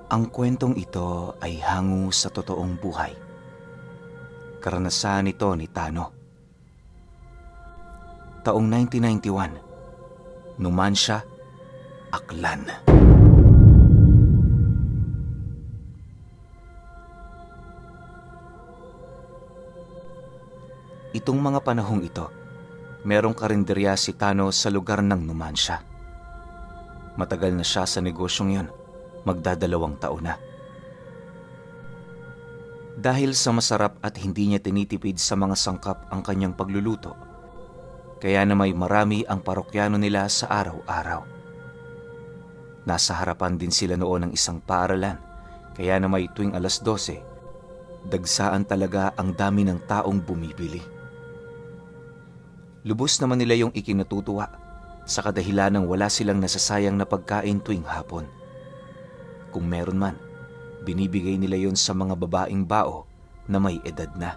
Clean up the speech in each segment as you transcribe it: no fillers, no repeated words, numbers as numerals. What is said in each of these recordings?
Ang kwentong ito ay hango sa totoong buhay. Karanasan ito ni Tano. Taong 1991, Numancia, Aklan. Itong mga panahong ito, merong karinderya si Tano sa lugar ng Numancia. Matagal na siya sa negosyong yun, magdadalawang taon na. Dahil sa masarap at hindi niya tinitipid sa mga sangkap ang kanyang pagluluto, kaya na may marami ang parokyano nila sa araw-araw. Nasa harapan din sila noon ng isang paaralan, kaya na may tuwing 12:00, dagsaan talaga ang dami ng taong bumibili. Lubos naman nila yung ikinatutuwa sa kadahilan ng wala silang nasasayang na pagkain tuwing hapon. Kung meron man, binibigay nila yon sa mga babaeng bao na may edad na.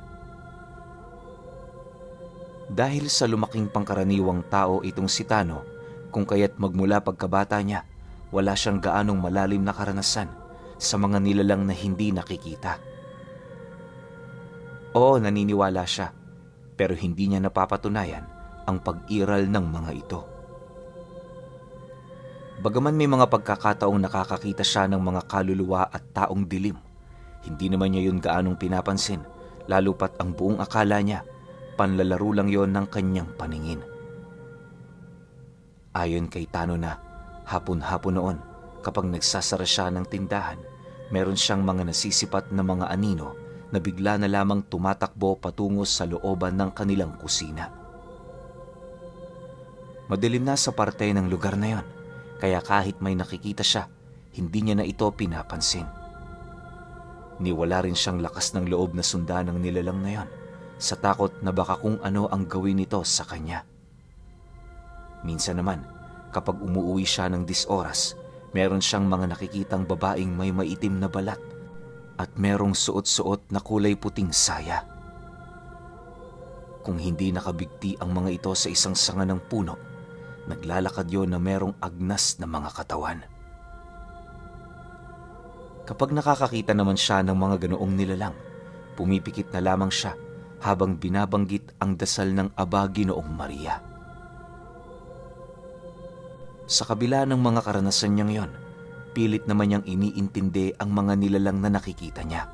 Dahil sa lumaking pangkaraniwang tao itong si Tano, kung kaya't magmula pagkabata niya, wala siyang gaanong malalim na karanasan sa mga nilalang na hindi nakikita. Oo, naniniwala siya, pero hindi niya napapatunayan ang pag-iral ng mga ito. Bagaman may mga pagkakataong nakakakita siya ng mga kaluluwa at taong dilim, hindi naman niya yun gaanong pinapansin, lalo pat ang buong akala niya, panlalaro lang yon ng kanyang paningin. Ayon kay Tano na, hapon-hapon noon, kapag nagsasara siya ng tindahan, meron siyang mga nasisipat na mga anino na bigla na lamang tumatakbo patungo sa looban ng kanilang kusina. Madilim na sa parte ng lugar na yon, kaya kahit may nakikita siya, hindi niya na ito pinapansin. Niwala rin siyang lakas ng loob na sundan ng nilalang na yon, sa takot na baka kung ano ang gawin nito sa kanya. Minsan naman, kapag umuwi siya ng 10 oras, meron siyang mga nakikitang babaeng may maitim na balat at merong suot-suot na kulay puting saya. Kung hindi nakabigti ang mga ito sa isang sanga ng puno, naglalakad yon na merong agnas na mga katawan. Kapag nakakakita naman siya ng mga ganoong nilalang, pumipikit na lamang siya habang binabanggit ang dasal ng Aba Ginoong Maria. Sa kabila ng mga karanasan niyang yon, pilit naman niyang iniintindi ang mga nilalang na nakikita niya.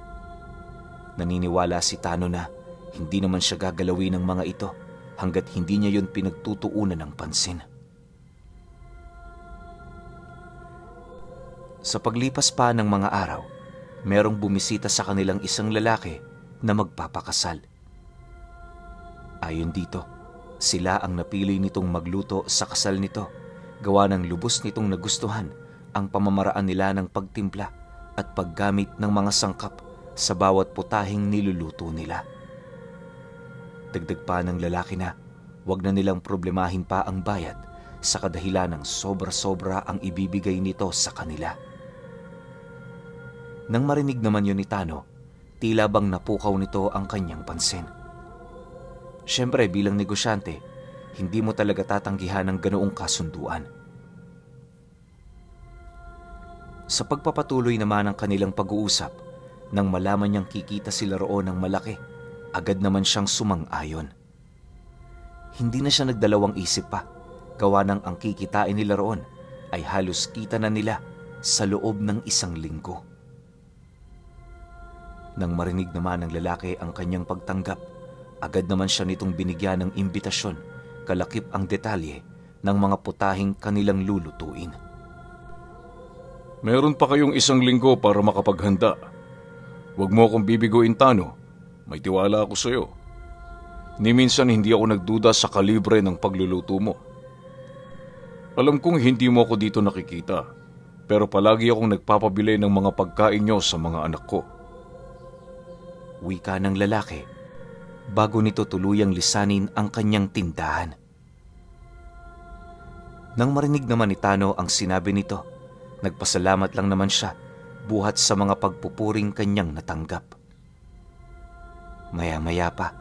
Naniniwala si Tano na hindi naman siya gagalawin ng mga ito hanggat hindi niya yon pinagtutuunan ng pansin. Sa paglipas pa ng mga araw, merong bumisita sa kanilang isang lalaki na magpapakasal. Ayon dito, sila ang napili nitong magluto sa kasal nito, gawa ng lubos nitong nagustuhan ang pamamaraan nila ng pagtimpla at paggamit ng mga sangkap sa bawat putahing niluluto nila. Dagdag pa ng lalaki na wag na nilang problemahin pa ang bayad sa kadahilan ng sobra-sobra ang ibibigay nito sa kanila. Nang marinig naman yun ni Tano, tila bang napukaw nito ang kanyang pansin. Siyempre bilang negosyante, hindi mo talaga tatanggihan ang ganoong kasunduan. Sa pagpapatuloy naman ng kanilang pag-uusap, nang malaman niyang kikita sila roon ng malaki, agad naman siyang sumang-ayon. Hindi na siya nagdalawang isip pa, gawa ng ang kikitain nila roon ay halos kita na nila sa loob ng 1 linggo. Nang marinig naman ng lalaki ang kanyang pagtanggap, agad naman siya nitong binigyan ng imbitasyon, kalakip ang detalye ng mga putahing kanilang lulutuin. Meron pa kayong 1 linggo para makapaghanda. Huwag mo akong bibiguin, Tano. May tiwala ako sa iyo. Ni minsan hindi ako nagduda sa kalibre ng pagluluto mo. Alam kong hindi mo ako dito nakikita, pero palagi akong nagpapabili ng mga pagkain niyo sa mga anak ko. Wika ng lalaki, bago nito tuluyang lisanin ang kanyang tindahan. Nang marinig naman ni Tano ang sinabi nito, nagpasalamat lang naman siya buhat sa mga pagpupuring kanyang natanggap. Maya-maya pa,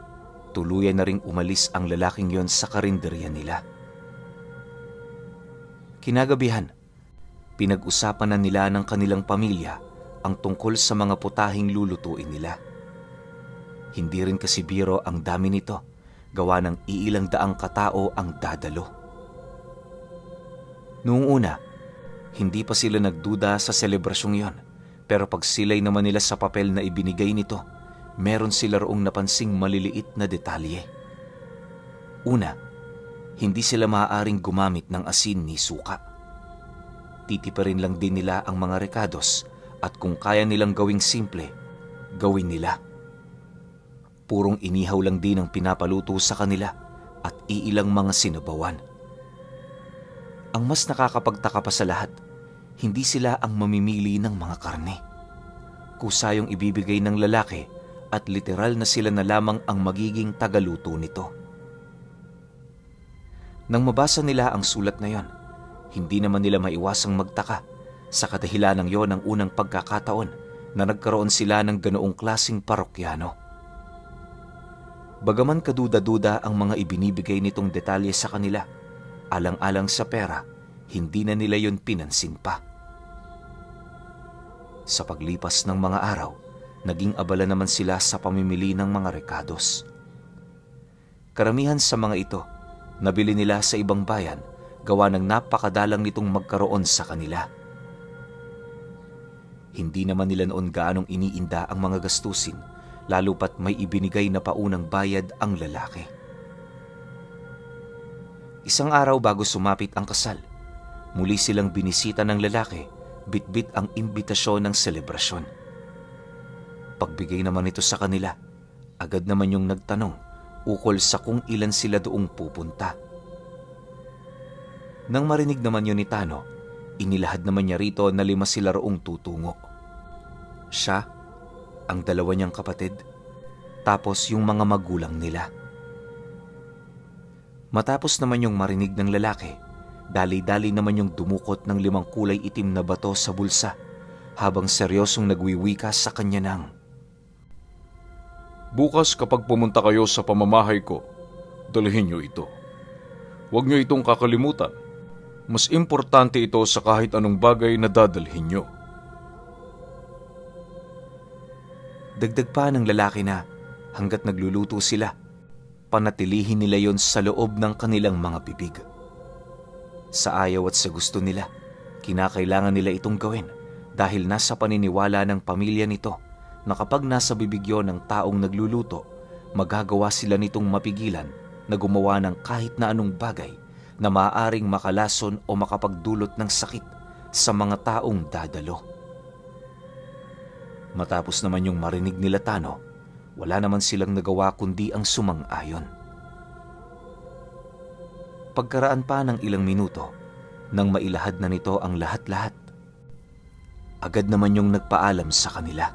tuluyan na ring umalis ang lalaking yon sa karinderya nila. Kinagabihan, pinag-usapan na nila ng kanilang pamilya ang tungkol sa mga putahing lulutuin nila. Hindi rin kasi biro ang dami nito, gawa ng iilang daang katao ang dadalo. Noong una, hindi pa sila nagduda sa selebrasyong yon, pero pag silay naman nila sa papel na ibinigay nito, meron sila roong napansing maliliit na detalye. Una, hindi sila maaaring gumamit ng asin ni suka. Titiparin lang din nila ang mga rekados at kung kaya nilang gawing simple, gawin nila. Purong inihaw lang din ang pinapaluto sa kanila at iilang mga sinabawan. Ang mas nakakapagtaka pa sa lahat, hindi sila ang mamimili ng mga karne. Kusa yung ibibigay ng lalaki at literal na sila na lamang ang magiging tagaluto nito. Nang mabasa nila ang sulat na yon, hindi naman nila maiwasang magtaka sa kadahilanang yon ang unang pagkakataon na nagkaroon sila ng ganoong klaseng parokyano. Bagaman kaduda-duda ang mga ibinibigay nitong detalye sa kanila, alang-alang sa pera, hindi na nila yon pinansin pa. Sa paglipas ng mga araw, naging abala naman sila sa pamimili ng mga rekados. Karamihan sa mga ito, nabili nila sa ibang bayan, gawa ng napakadalang nitong magkaroon sa kanila. Hindi naman nila noon gaanong iniinda ang mga gastusin, lalo pat may ibinigay na paunang bayad ang lalaki. Isang araw bago sumapit ang kasal, muli silang binisita ng lalaki, bitbit ang imbitasyon ng selebrasyon. Pagbigay naman ito sa kanila, agad naman yung nagtanong ukol sa kung ilan sila doong pupunta. Nang marinig naman yun ni Tano, inilahad naman niya rito na 5 sila roong tutungo. Siya, ang 2 niyang kapatid, tapos yung mga magulang nila. Matapos naman yung marinig ng lalaki, dali-dali naman yung dumukot ng 5 kulay itim na bato sa bulsa, habang seryosong nagwiwika sa kanya ng, "Bukas kapag pumunta kayo sa pamamahay ko, dalhin niyo ito. Huwag niyo itong kakalimutan. Mas importante ito sa kahit anong bagay na dadalhin niyo." Dagdag pa ng lalaki na hanggat nagluluto sila, panatilihin nila yon sa loob ng kanilang mga bibig. Sa ayaw at sa gusto nila, kinakailangan nila itong gawin dahil nasa paniniwala ng pamilya nito na kapag nasa bibigyo ng taong nagluluto, magagawa sila nitong mapigilan na gumawa ng kahit na anong bagay na maaaring makalason o makapagdulot ng sakit sa mga taong dadalo. Matapos naman yung marinig nila Tano, wala naman silang nagawa kundi ang sumang-ayon. Pagkaraan pa ng ilang minuto, nang mailahad na nito ang lahat-lahat, agad naman yung nagpaalam sa kanila.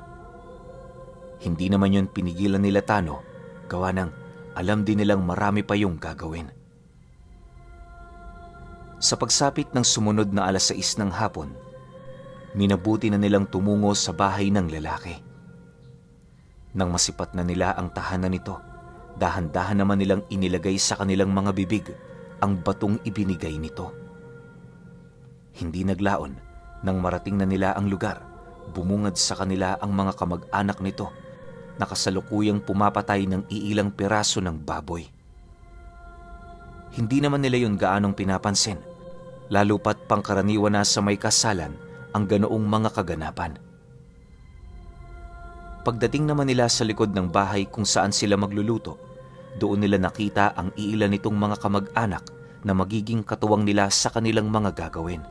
Hindi naman yun pinigilan nila Tano, gawa ng alam din nilang marami pa yung gagawin. Sa pagsapit ng sumunod na 6:00 ng hapon, minabuti na nilang tumungo sa bahay ng lalaki. Nang masipat na nila ang tahanan nito, dahan-dahan naman nilang inilagay sa kanilang mga bibig ang batong ibinigay nito. Hindi naglaon, nang marating na nila ang lugar, bumungad sa kanila ang mga kamag-anak nito na kasalukuyang pumapatay ng iilang piraso ng baboy. Hindi naman nila yun gaanong pinapansin, lalo pat pangkaraniwan na sa may kasalan ang ganoong mga kaganapan. Pagdating naman nila sa likod ng bahay kung saan sila magluluto, doon nila nakita ang iilan nitong mga kamag-anak na magiging katuwang nila sa kanilang mga gagawin.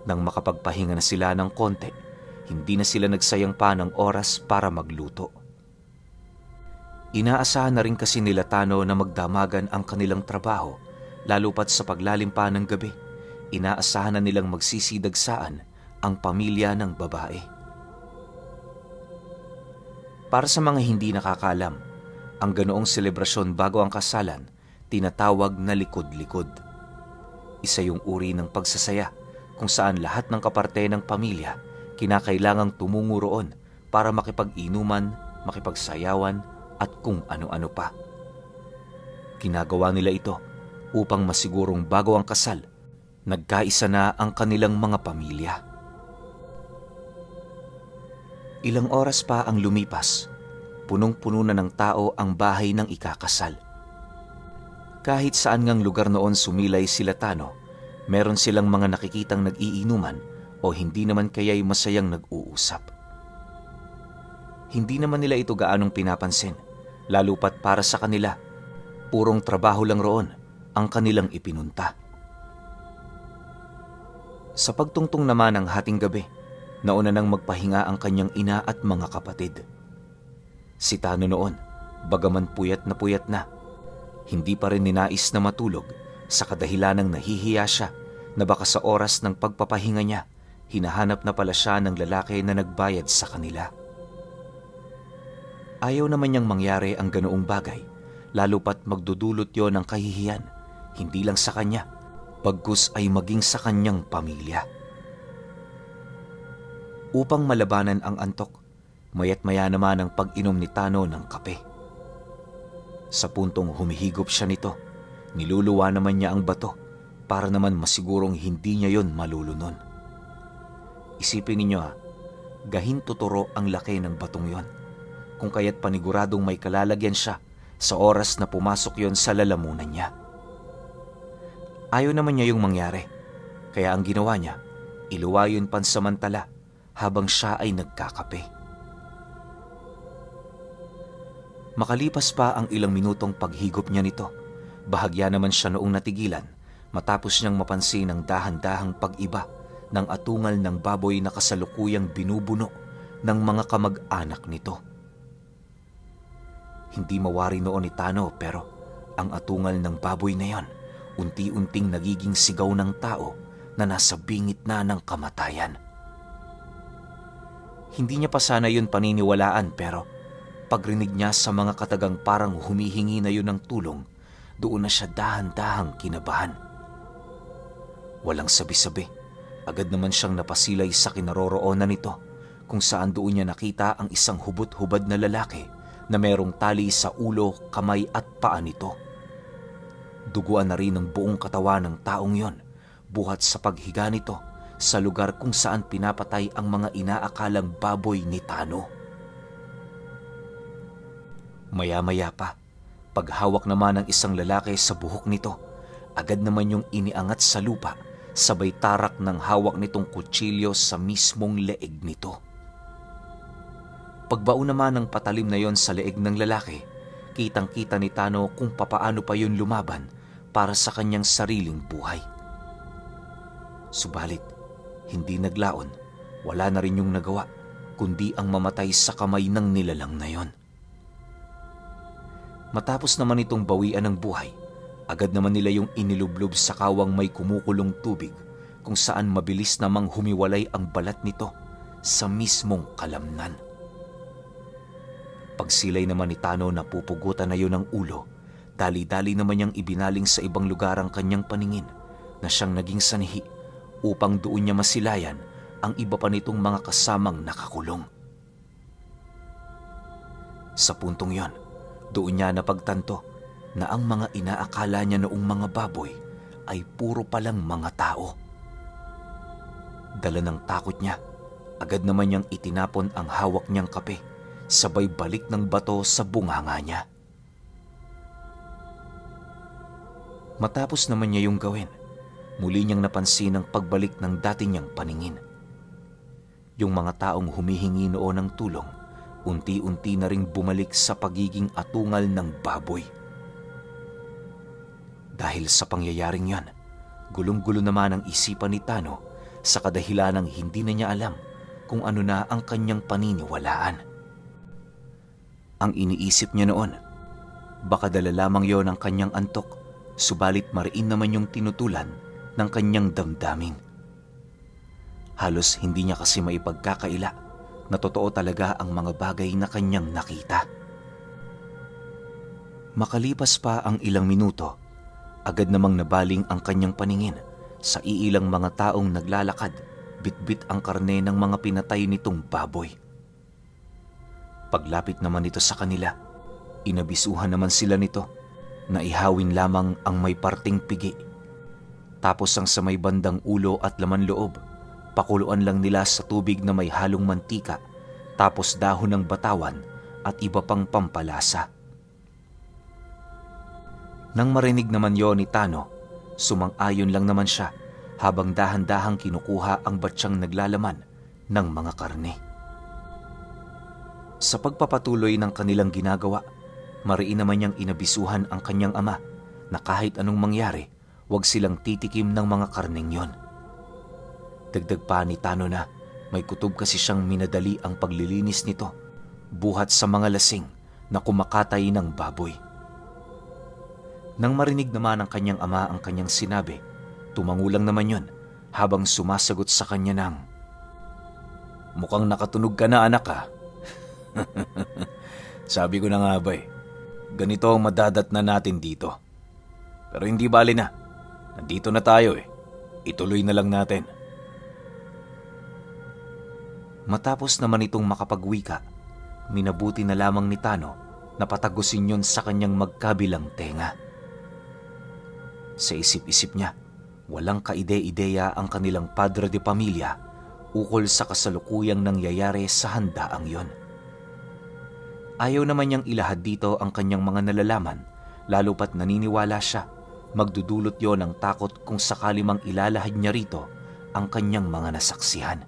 Nang makapagpahinga na sila ng konti, hindi na sila nagsayang pa ng oras para magluto. Inaasahan na rin kasi nila Tano na magdamagan ang kanilang trabaho, lalo pat sa paglalim pa ng gabi. Inaasahan na nilang magsisidagsaan ang pamilya ng babae. Para sa mga hindi nakakaalam, ang ganoong selebrasyon bago ang kasalan, tinatawag na likod-likod. Isa yung uri ng pagsasaya kung saan lahat ng kaparte ng pamilya kinakailangang tumungo roon para makipag-inuman, makipagsayawan at kung ano-ano pa. Ginagawa nila ito upang masigurong bago ang kasal, nagkaisa na ang kanilang mga pamilya. Ilang oras pa ang lumipas. Punong-puno na ng tao ang bahay ng ikakasal. Kahit saan ngang lugar noon sumilay sila Tano, meron silang mga nakikitang nag-iinuman o hindi naman kaya'y masayang nag-uusap. Hindi naman nila ito gaanong pinapansin, lalo pat para sa kanila, purong trabaho lang roon ang kanilang ipinunta. Sa pagtungtong naman ng hating gabi, nauna nang magpahinga ang kanyang ina at mga kapatid. Si Tano noon, bagaman puyat na, hindi pa rin ninais na matulog sa kadahilanang nahihiya siya na baka sa oras ng pagpapahinga niya, hinahanap na pala siya ng lalaki na nagbayad sa kanila. Ayaw naman niyang mangyari ang ganoong bagay, lalo pat magdudulot yon ng kahihiyan, hindi lang sa kanya, bagkus ay maging sa kanyang pamilya. Upang malabanan ang antok, maya't maya naman ang pag-inom ni Tano ng kape. Sa puntong humihigop siya nito, niluluwa naman niya ang bato para naman masigurong hindi niya yon malulunon. Isipin ninyo gahin tuturo ang laki ng batong yon, kung kaya't paniguradong may kalalagyan siya sa oras na pumasok yon sa lalamunan niya. Ayaw naman niya yung mangyari, kaya ang ginawa niya, iluwa yun pansamantala habang siya ay nagkakape. Makalipas pa ang ilang minutong paghigop niya nito, bahagya naman siya noong natigilan matapos niyang mapansin ang dahan-dahang pag-iba ng atungal ng baboy na kasalukuyang binubuno ng mga kamag-anak nito. Hindi mawari noon ni Tano pero ang atungal ng baboy na yon unti-unting nagiging sigaw ng tao na nasa bingit na ng kamatayan. Hindi niya pa sana yun paniniwalaan pero pagrinig niya sa mga katagang parang humihingi na yun ng tulong, doon na siya dahan-dahang kinabahan. Walang sabi-sabi, agad naman siyang napasilay sa kinaroroonan nito kung saan doon niya nakita ang isang hubot-hubad na lalaki na merong tali sa ulo, kamay at paa nito. Duguan na rin ang buong katawan ng taong yon, buhat sa paghiga nito sa lugar kung saan pinapatay ang mga inaakalang baboy ni Tano. Maya-maya pa, paghawak naman ng isang lalaki sa buhok nito, agad naman yung iniangat sa lupa, sabay tarak ng hawak nitong kutsilyo sa mismong leeg nito. Pagbaon naman ng patalim na yon sa leeg ng lalaki, kitang-kita ni Tano kung papaano pa yun lumaban para sa kanyang sariling buhay. Subalit, hindi naglaon, wala na rin yung nagawa, kundi ang mamatay sa kamay ng nilalang na yon. Matapos naman itong bawian ng buhay, agad naman nila yung inilublob sa kawang may kumukulong tubig kung saan mabilis namang humiwalay ang balat nito sa mismong kalamnan. Pagsilay naman ni Tano na pupugutan na yun ng ulo, dali-dali naman niyang ibinaling sa ibang lugar ang kanyang paningin na siyang naging sanhi upang doon niya masilayan ang iba pa nitong mga kasamang nakakulong. Sa puntong yon, doon niya napagtanto na ang mga inaakala niya noong mga baboy ay puro palang mga tao. Dala ng takot niya, agad naman niyang itinapon ang hawak niyang kape, sabay balik ng bato sa bunganga niya. Matapos naman niya yung gawin, muli niyang napansin ang pagbalik ng dati niyang paningin. Yung mga taong humihingi noon ng tulong, unti-unti na ring bumalik sa pagiging atungal ng baboy. Dahil sa pangyayaring yon, gulong-gulo naman ang isipan ni Tano sa kadahilanang hindi na niya alam kung ano na ang kanyang paniniwalaan. Ang iniisip niya noon, baka dala lamang yon ang kanyang antok, subalit mariin naman yung tinutulan ng kanyang damdamin. Halos hindi niya kasi maipagkakaila na totoo talaga ang mga bagay na kanyang nakita. Makalipas pa ang ilang minuto, agad namang nabaling ang kanyang paningin sa iilang mga taong naglalakad, bitbit ang karne ng mga pinatay nitong baboy. Paglapit naman nito sa kanila, inabisuhan naman sila nito na ihawin lamang ang may parting pigi. Tapos ang sa may bandang ulo at laman loob, pakuluan lang nila sa tubig na may halong mantika tapos dahon ng batawan at iba pang pampalasa. Nang marinig naman yon ni Tano, sumang-ayon lang naman siya habang dahan-dahang kinukuha ang batsyang naglalaman ng mga karne. Sa pagpapatuloy ng kanilang ginagawa, mariin naman niyang inabisuhan ang kanyang ama na kahit anong mangyari, huwag silang titikim ng mga karneng yon. Dagdag pa ni Tano na may kutob kasi siyang minadali ang paglilinis nito buhat sa mga lasing na kumakatay ng baboy. Nang marinig naman ng kanyang ama ang kanyang sinabi, tumangulang naman yon habang sumasagot sa kanya ng, "Mukhang nakatunog ka na, anak, ha?" Sabi ko na nga ba ganito ang madadat na natin dito. Pero hindi bali na, nandito na tayo ituloy na lang natin. Matapos naman itong makapagwika, minabuti na lamang ni Tano na patagusin yon sa kanyang magkabilang tenga. Sa isip-isip niya, walang kaide-ideya ang kanilang padre de pamilya ukol sa kasalukuyang nangyayari sa handaang yon. Ayaw naman niyang ilahad dito ang kanyang mga nalalaman, lalo pat naniniwala siya magdudulot yon ng takot kung sakali mang ilalahad niya rito ang kanyang mga nasaksihan.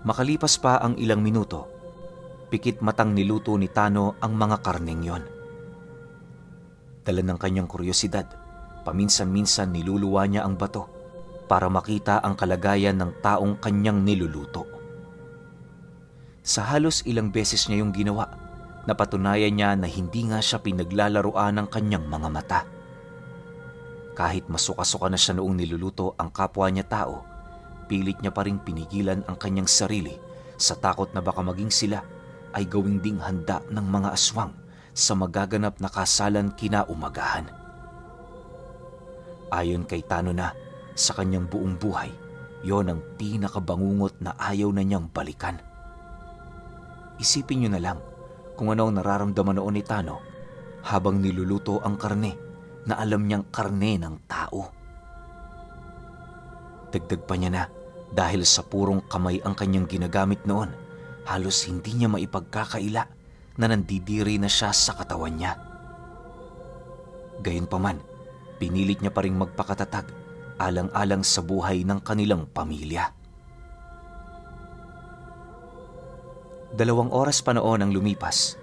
Makalipas pa ang ilang minuto, pikit matang niluto ni Tano ang mga karneng yon. Dala ng kanyang kuryosidad, paminsan-minsan niluluwa niya ang bato para makita ang kalagayan ng taong kanyang niluluto. Sa halos ilang beses niya yung ginawa, napatunayan niya na hindi nga siya pinaglalaruan ng kanyang mga mata. Kahit masuka-suka na siya noong niluluto ang kapwa niya tao, pilit niya pa ring pinigilan ang kanyang sarili sa takot na baka maging sila ay gawing ding handa ng mga aswang sa magaganap na kasalan kinaumagahan. Ayon kay Tano na sa kanyang buong buhay, yon ang pinakabangungot na ayaw na niyang balikan. Isipin niyo na lang kung ano ang nararamdaman noon ni Tano habang niluluto ang karne na alam niyang karne ng tao. Dagdag pa niya na dahil sa purong kamay ang kanyang ginagamit noon, halos hindi niya maipagkakaila na nandidiri na siya sa katawan niya. Gayunpaman, pinilit niya pa ring magpakatatag alang-alang sa buhay ng kanilang pamilya. 2 oras pa noon ang lumipas.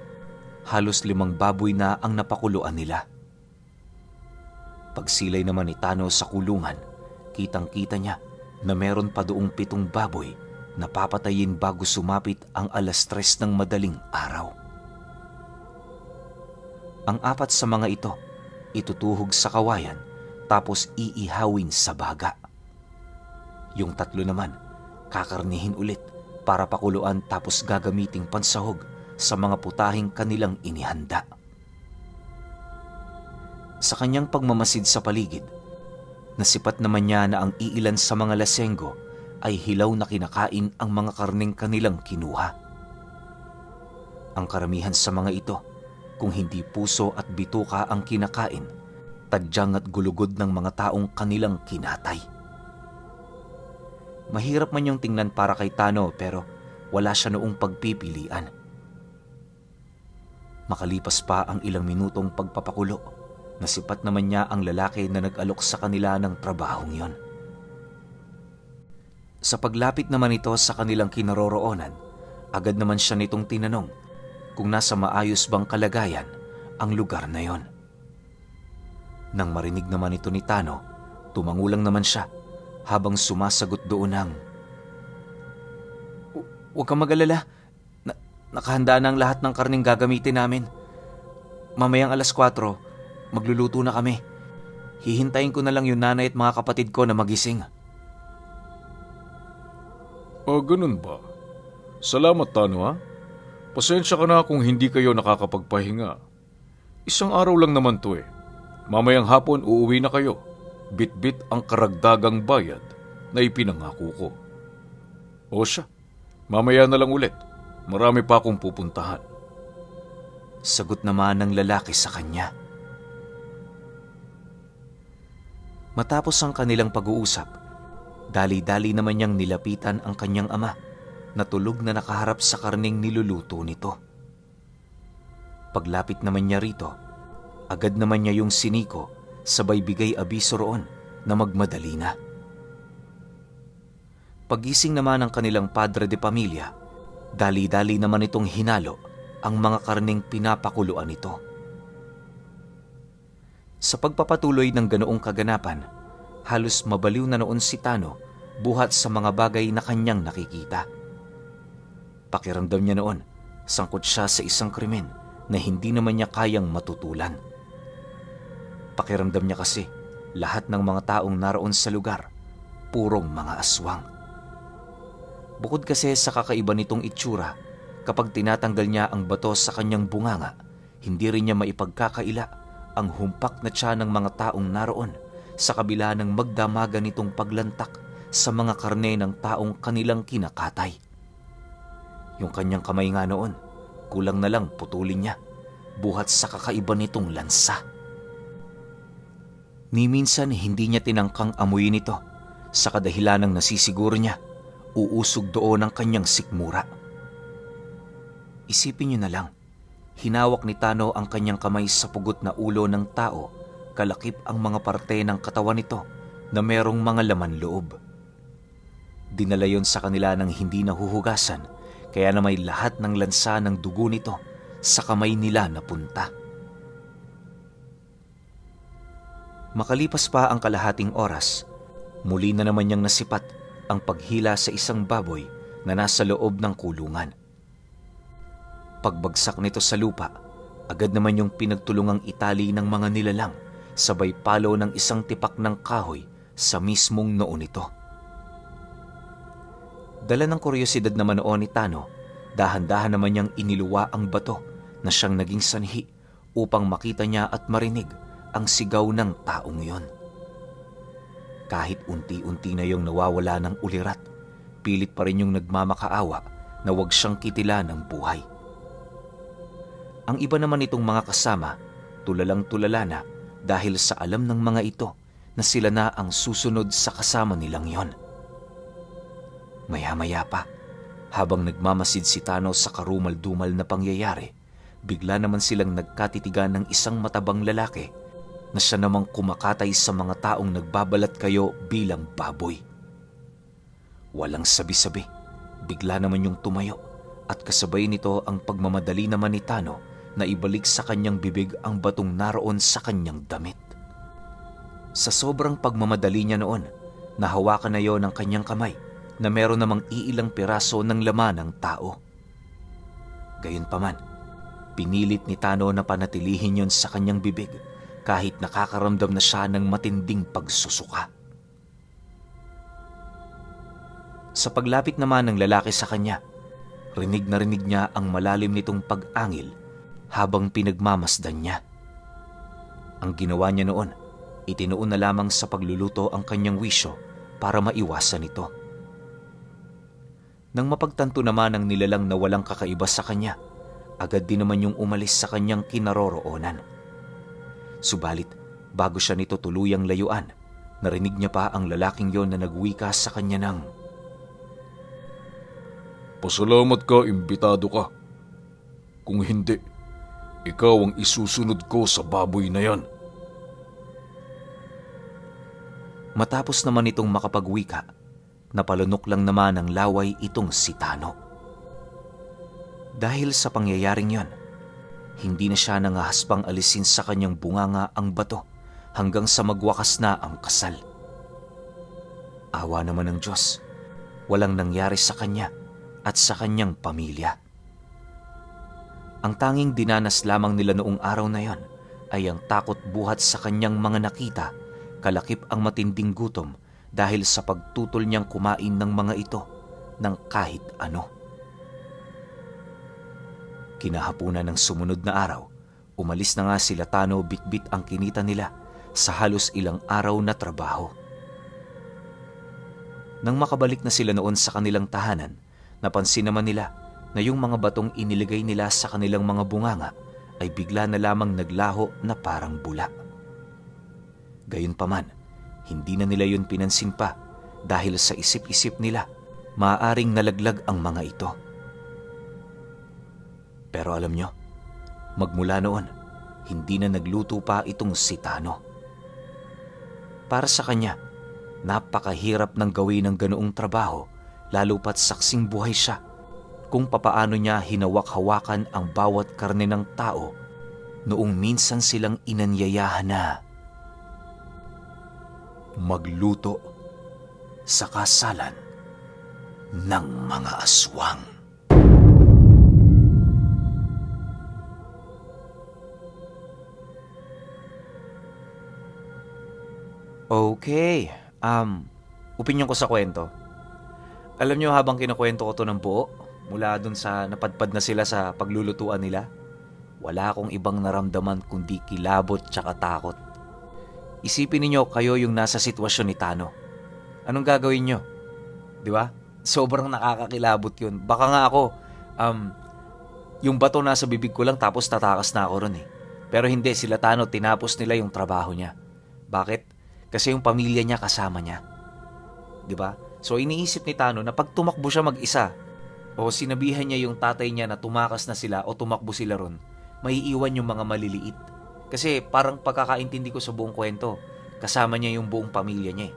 Halos 5 baboy na ang napakuluan nila. Pagsilay naman ni Tano sa kulungan, kitang-kita niya na meron pa doong 7 baboy na papatayin bago sumapit ang 3:00 ng madaling araw. Ang 4 sa mga ito, itutuhog sa kawayan tapos iihawin sa baga. Yung 3 naman, kakarnihin ulit para pakuluan tapos gagamiting pansahog sa mga putahing kanilang inihanda. Sa kanyang pagmamasid sa paligid, nasipat naman niya na ang iilan sa mga lasenggo ay hilaw na kinakain ang mga karneng kanilang kinuha. Ang karamihan sa mga ito, kung hindi puso at bituka ang kinakain, tadyang at gulugod ng mga taong kanilang kinatay. Mahirap man yung tingnan para kay Tano pero wala siya noong pagpipilian. Makalipas pa ang ilang minutong pagpapakulo, nasipat naman niya ang lalaki na nag-alok sa kanila ng trabahong yon. Sa paglapit naman ito sa kanilang kinaroroonan, agad naman siya nitong tinanong kung nasa maayos bang kalagayan ang lugar na yon. Nang marinig naman ito ni Tano, tumangulang naman siya habang sumasagot doon ng, "Huwag kang mag-alala, nakahanda na ang lahat ng karneng gagamitin namin. Mamayang 4:00, magluluto na kami. Hihintayin ko na lang yung nanay at mga kapatid ko na magising." Ganun ba? Salamat, Tano, ha? Pasensya ka na kung hindi kayo nakakapagpahinga. Isang araw lang naman to Mamayang hapon uuwi na kayo. Bit-bit ang karagdagang bayad na ipinangako ko. O siya, mamaya na lang ulit. Marami pa akong pupuntahan. Sagot naman ng lalaki sa kanya. Matapos ang kanilang pag-uusap, dali-dali naman niyang nilapitan ang kanyang ama na tulog na nakaharap sa karneng niluluto nito. Paglapit naman niya rito, agad naman niya yung siniko, sabay bigay abiso roon na magmadali na. Pagising naman ng kanilang padre de pamilya, dali-dali naman itong hinalo ang mga karneng pinapakuluan nito. Sa pagpapatuloy ng ganoong kaganapan, halos mabaliw na noon si Tano buhat sa mga bagay na kanyang nakikita. Pakiramdam niya noon, sangkot siya sa isang krimen na hindi naman niya kayang matutulan. Pakiramdam niya kasi lahat ng mga taong naroon sa lugar, purong mga aswang. Bukod kasi sa kakaiba nitong itsura, kapag tinatanggal niya ang bato sa kanyang bunganga, hindi rin niya maipagkakaila ang humpak na tiyan ng mga taong naroon sa kabila ng magdamagan nitong paglantak sa mga karne ng taong kanilang kinakatay. Yung kanyang kamay nga noon, kulang na lang putulin niya, buhat sa kakaiba nitong lansa. Ni minsan hindi niya tinangkang amuyin ito, sa kadahilan ng nasisiguro niya, uusog doon ang kanyang sikmura. Isipin niyo na lang, hinawak ni Tano ang kanyang kamay sa pugot na ulo ng tao, kalakip ang mga parte ng katawan nito na merong mga laman loob. Dinala yon sa kanila ng hindi nahuhugasan, kaya na may lahat ng lansa ng dugo nito sa kamay nila napunta. Makalipas pa ang kalahating oras, muli na naman niyang nasipat ang paghila sa isang baboy na nasa loob ng kulungan. Pagbagsak nito sa lupa, agad naman yung pinagtulungang itali ng mga nilalang, sabay palo ng isang tipak ng kahoy sa mismong noo nito. Dala ng kuryosidad naman noon ni Tano, dahan-dahan naman niyang iniluwa ang bato na siyang naging sanhi upang makita niya at marinig ang sigaw ng taong iyon. Kahit unti-unti na yung nawawala ng ulirat, pilit pa rin yung nagmamakaawa na wag siyang kitila ng buhay. Ang iba naman itong mga kasama, tulalang-tulala na dahil sa alam ng mga ito na sila na ang susunod sa kasama nilang yon. Maya-maya pa, habang nagmamasid si Tano sa karumal-dumal na pangyayari, bigla naman silang nagkatitigan ng isang matabang lalaki na siya namang kumakatay sa mga taong nagbabalat kayo bilang baboy. Walang sabi-sabi, bigla naman yung tumayo at kasabay nito ang pagmamadali naman ni Tano na ibalik sa kanyang bibig ang batong naroon sa kanyang damit. Sa sobrang pagmamadali niya noon, nahawakan na yon ng kanyang kamay na meron namang iilang piraso ng laman ng tao. Gayunpaman, pinilit ni Tano na panatilihin yon sa kanyang bibig kahit nakakaramdam na siya ng matinding pagsusuka. Sa paglapit naman ng lalaki sa kanya, rinig na rinig niya ang malalim nitong pag-angil habang pinagmamasdan niya. Ang ginawa niya noon, itinuon na lamang sa pagluluto ang kanyang wisyo para maiwasan ito. Nang mapagtanto naman ang nilalang na walang kakaiba sa kanya, agad din naman yung umalis sa kanyang kinaroroonan. Subalit, bago siya nito tuluyang layuan, narinig niya pa ang lalaking yon na nagwika sa kanya ng, "Pasalamat ka, imbitado ka. Kung hindi, ikaw ang isusunod ko sa baboy na yan." Matapos naman itong makapagwika, napalunok lang naman ang laway itong si Tano. Dahil sa pangyayaring yon, hindi na siya nangahaspang alisin sa kanyang bunganga ang bato hanggang sa magwakas na ang kasal. Awa naman ng Diyos, walang nangyari sa kanya at sa kanyang pamilya. Ang tanging dinanas lamang nila noong araw na yon ay ang takot buhat sa kanyang mga nakita, kalakip ang matinding gutom dahil sa pagtutol niyang kumain ng mga ito ng kahit ano. Kinahapunan ng sumunod na araw, umalis na nga sila Tano bitbit ang kinita nila sa halos ilang araw na trabaho. Nang makabalik na sila noon sa kanilang tahanan, napansin naman nila na yung mga batong iniligay nila sa kanilang mga bunganga ay bigla na lamang naglaho na parang bula. Gayunpaman, hindi na nila yun pinansin pa dahil sa isip-isip nila maaaring nalaglag ang mga ito. Pero alam nyo, magmula noon, hindi na nagluto pa itong si Tano. Para sa kanya, napakahirap ng gawin ng ganoong trabaho, lalo pat saksing buhay siya kung papaano niya hinawak-hawakan ang bawat karne ng tao noong minsan silang inanyayahan na magluto sa kasalan ng mga aswang. Okay, opinyon ko sa kwento. Alam nyo, habang kinukwento ko to ng buo, mula dun sa napadpad na sila sa paglulutuan nila, wala akong ibang naramdaman kundi kilabot tsaka takot. Isipin ninyo kayo yung nasa sitwasyon ni Tano. Anong gagawin nyo? Di ba? Sobrang nakakakilabot yun. Baka nga ako, yung bato nasa bibig ko lang tapos tatakas na ako ron eh. Pero hindi, sila Tano, tinapos nila yung trabaho niya. Bakit? Kasi yung pamilya niya kasama niya. Di ba? So iniisip ni Tano na pag tumakbo siya mag-isa, o sinabihan niya yung tatay niya na tumakas na sila o tumakbo sila ron, maiiwan yung mga maliliit. Kasi parang pagkakaintindi ko sa buong kwento, kasama niya yung buong pamilya niya eh.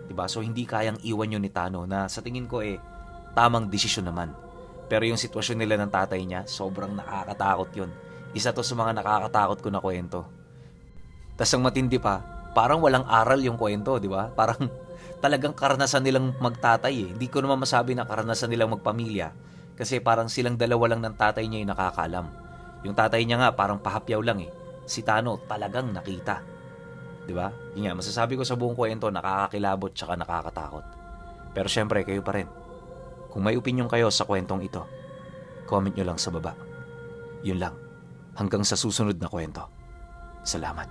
Diba? So hindi kayang iwan yun ni Tano na sa tingin ko tamang desisyon naman. Pero yung sitwasyon nila ng tatay niya, sobrang nakakatakot yun. Isa to sa mga nakakatakot ko na kwento. Tas ang matindi pa, parang walang aral yung kwento, di ba? Parang talagang karanasan nilang magtatay eh. Hindi ko naman masabi na karanasan nilang magpamilya kasi parang silang dalawa lang ng tatay niya yung nakakalam. Yung tatay niya nga parang pahapyaw lang eh. Si Tano talagang nakita. Di ba? Yun nga, masasabi ko sa buong kwento, nakakakilabot tsaka nakakatakot. Pero syempre, kayo pa rin. Kung may opinion kayo sa kwentong ito, comment nyo lang sa baba. Yun lang. Hanggang sa susunod na kwento. Salamat.